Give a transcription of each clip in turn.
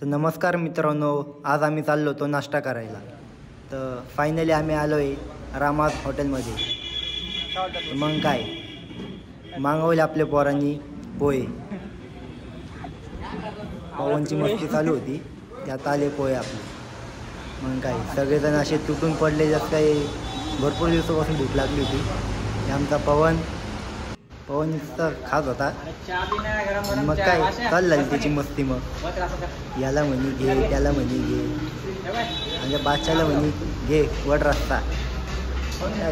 तर नमस्कार मित्रांनो, आज आम्ही चाललो होतो नाश्ता करायला. तर फायनली आम्ही आलो आहे रामाज हॉटेलमध्ये. मग काय मागवले आपल्या पोरांनी पोहे. पवनची मस्ती चालू होती, त्यात आले पोहे आपले. मग काय सगळेजण असे तुटून पडले, जास्त काही भरपूर दिवसापासून भूक लागली होती. हे आमचा पवन नुसतं खात होता. मग काय चाललं त्याची मस्ती. मग याला म्हणी घे, त्याला म्हणी घे, म्हणजे बादशाला म्हणी घे वड रस्ता.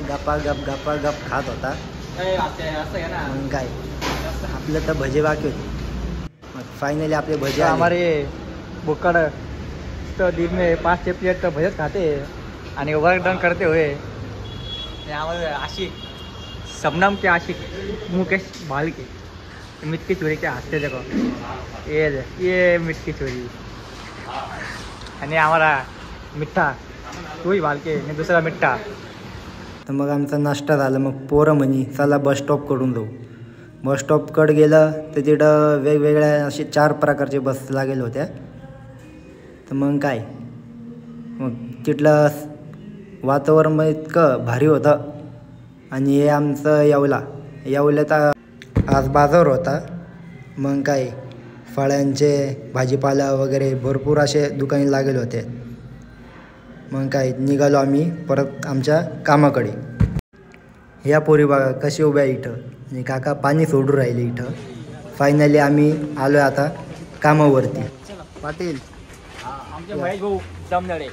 गप्पा गप खात होता. मग काय आपलं तर भजे बाकी होते. मग फायनली आपले भजे हमारे बुक्कड़ तो दिन में 5-6 प्लेट तो भजत खाते आणि वर्क डन करते हुए आशिक सबनम के आशिक मुकेश भालके मिटकी चोरी के हंसते देखो ये मिटकी चोरी. आणि हमारा मिठ्ठा तोही भालके आणि दुसरा मिठ्ठा. तर मग आमचा नाश्ता झाला. मग पोरं म्हणी चला बस स्टॉपकडून जाऊ. बस स्टॉपकडे गेलं तर तिथं वेगवेगळ्या असे 4 प्रकारचे बस लागेल होत्या. तर मग काय मग तिथलं वातावरण इतकं भारी होतं. आणि हे आमचं येवल्यात आज बाजार होता. मग काय फळांचे भाजीपाला वगैरे भरपूर असे दुकाने लागेल होते. मग काय निघालो आम्ही परत आमच्या कामाकडे. ह्या पोरी बघा कशी उभ्या इथं, आणि काका पाणी सोडून राहिले इथं. फायनली आम्ही आलो आता कामावरती. पाटील आमचे महेश भाऊ दमदडे